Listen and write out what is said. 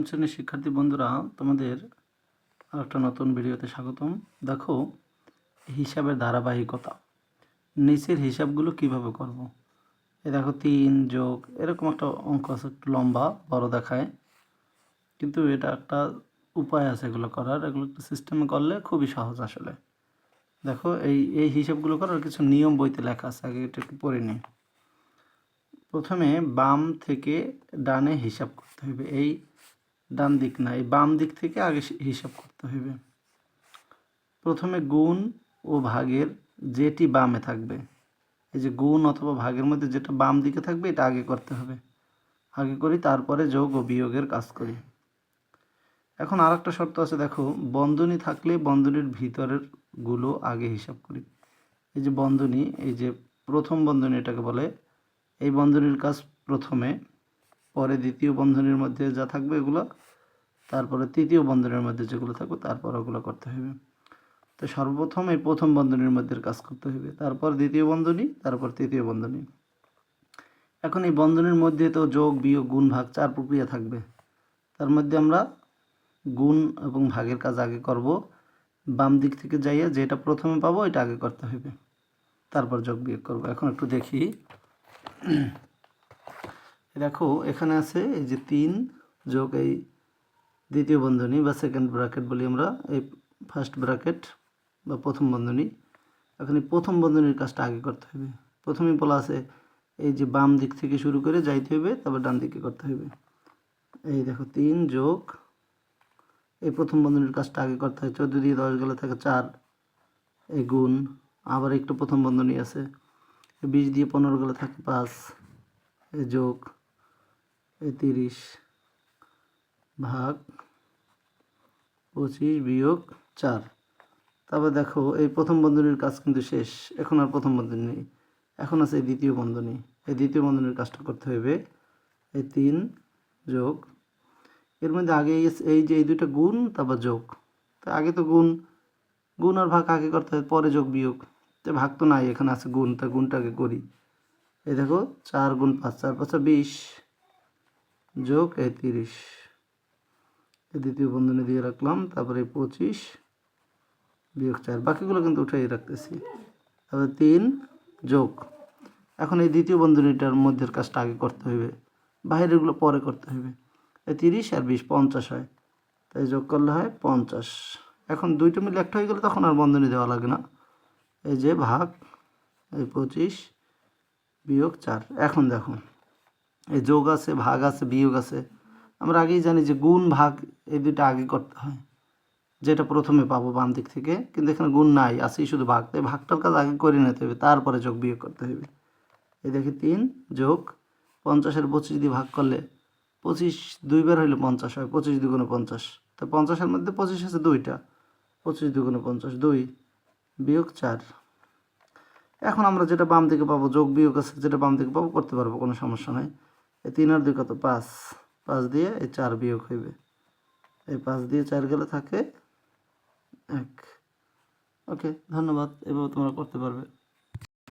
শ্রেণীর শিক্ষার্থী বন্ধুরা, তোমাদের আরেকটা নতুন ভিডিওতে স্বাগতম। দেখো, হিসাবের ধারাবাহিকতা, নিচের হিসাবগুলো কিভাবে করব। এই দেখো 3 যোগ এরকম একটা অঙ্ক আছে, একটু লম্বা বড় দেখায়, কিন্তু এটা একটা উপায় আছে এগুলো করার। এগুলো একটা সিস্টেমে করলে খুবই সহজ আসলে। দেখো, এই হিসাবগুলো করার কিছু নিয়ম বইতে লেখা আছে, আগে এটা একটু পড়ে নিই। প্রথমে বাম থেকে ডানে হিসাব করতে হবে। এই ডান দিক না, এই বাম দিক থেকে আগে হিসাব করতে হবে। প্রথমে গুণ ও ভাগের যেটি বামে থাকবে, এই যে গুণ অথবা ভাগের মধ্যে যেটা বাম দিকে থাকবে এটা আগে করতে হবে। আগে করি, তারপরে যোগ ও বিয়োগের কাজ করি। এখন আর একটা শর্ত আছে, দেখো, বন্ধনী থাকলে বন্ধনীর ভিতরের গুলো আগে হিসাব করি। এই যে বন্ধনী, এই যে প্রথম বন্ধনী এটাকে বলে, এই বন্ধনীর কাজ প্রথমে, পরে দ্বিতীয় বন্ধনীর মধ্যে যা থাকবে এগুলো, তারপরে তৃতীয় বন্ধনীর মধ্যে যেগুলো থাকবে তারপর ওগুলো করতে হবে। তো সর্বপ্রথম এই প্রথম বন্ধনীর মধ্যে কাজ করতে হবে, তারপর দ্বিতীয় বন্ধনী, তারপর তৃতীয় বন্ধনী। এখন এই বন্ধনীর মধ্যে তো যোগ বিয়োগ গুণ ভাগ 4 প্রক্রিয়া থাকবে। তার মধ্যে আমরা গুণ এবং ভাগের কাজ আগে করব। বাম দিক থেকে যাইয়া যেটা প্রথমে পাবো এটা আগে করতে হবে, তারপর যোগ বিয়োগ করব। এখন একটু দেখি। দেখো, এখানে আছে এই যে 3 যোগ এই দ্বিতীয় বন্ধনী বা সেকেন্ড ব্র্যাকেট বলি আমরা, এই ফার্স্ট ব্র্যাকেট বা প্রথম বন্ধনী। এখন এই প্রথম বন্ধনীর কাজটা আগে করতে হবে। প্রথমেই বলা আছে এই যে বাম দিক থেকে শুরু করে যাইতে হবে, তারপর ডান দিকে করতে হবে। এই দেখো 3 যোগ এই প্রথম বন্ধনীর কাজটা আগে করতে হয়, 14 দিয়ে 10 গেলে থাকে 4, এই গুণ, আবার একটু প্রথম বন্ধনী আছে, 20 দিয়ে 15 গেলে থাকে 5, এই যোগ, এই 30 ভাগ 25 বিয়োগ 4। তারপর দেখো এই প্রথম বন্ধনীর কাজ কিন্তু শেষ, এখন আর প্রথম বন্ধনী নেই, এখন আছে এই দ্বিতীয় বন্ধনী। এই দ্বিতীয় বন্ধনীর কাজটা করতে হবে, এই 3 যোগ, এর মধ্যে আগে এই যে এই দুটো গুণ, তারপর যোগ। তো আগে তো গুণ আর ভাগ আগে করতে হয়, পরে যোগ বিয়োগ। তো ভাগ তো নাই, এখানে আছে গুণ, তা গুণটা আগে করি। এই দেখো 4 গুণ 5, 4 5 20 যোগ এই 30, এই দ্বিতীয় বন্ধনী দিয়ে রাখলাম, তারপরে 25 বিয়োগ 4, বাকিগুলো কিন্তু উঠাই রাখতেছি। তারপরে 3 যোগ, এখন এই দ্বিতীয় বন্ধনীটার মধ্যের কাজটা আগে করতে হবে, বাইরেরগুলো পরে করতে হবে। এই 30 আর 20 50 হয়, তাই যোগ করলে হয় 50। এখন দুইটা মিলে একটা হয়ে গেলে তখন আর বন্ধনী দেওয়া লাগে না। এই যে ভাগ এই 25 বিয়োগ 4। এখন দেখো এই যোগ আছে, ভাগ আছে, বিয়োগ আছে। আমরা আগেই জানি যে গুণ ভাগ এই দুটো আগে করতে হয়, যেটা প্রথমে পাবো বাম দিক থেকে, কিন্তু এখানে গুণ নাই, আছেই শুধু ভাগ, তাই ভাগটার কাজ আগে করে নিতে হবে, তারপরে যোগ বিয়োগ করতে হবে। এই দেখি 3 যোগ 50-এর 25 দিয়ে ভাগ করলে 25 দুইবার হইলে 50 হয়, 25 দুগুণে 50। তো 50-এর মধ্যে 25 আছে দুইটা, 25 দুগুণে 50 2 বিয়োগ 4। এখন আমরা যেটা বাম দিকে পাবো, যোগ বিয়োগ আছে, যেটা বাম দিকে পাবো করতে পারবো, কোনো সমস্যা নাই। এই 3 আর 2 কত 5, 5 দিয়ে এই 4 বিয়োগ হইবে, এই 5 দিয়ে 4 গেলে থাকে 1। ওকে, ধন্যবাদ, এভাবে তোমরা করতে পারবে।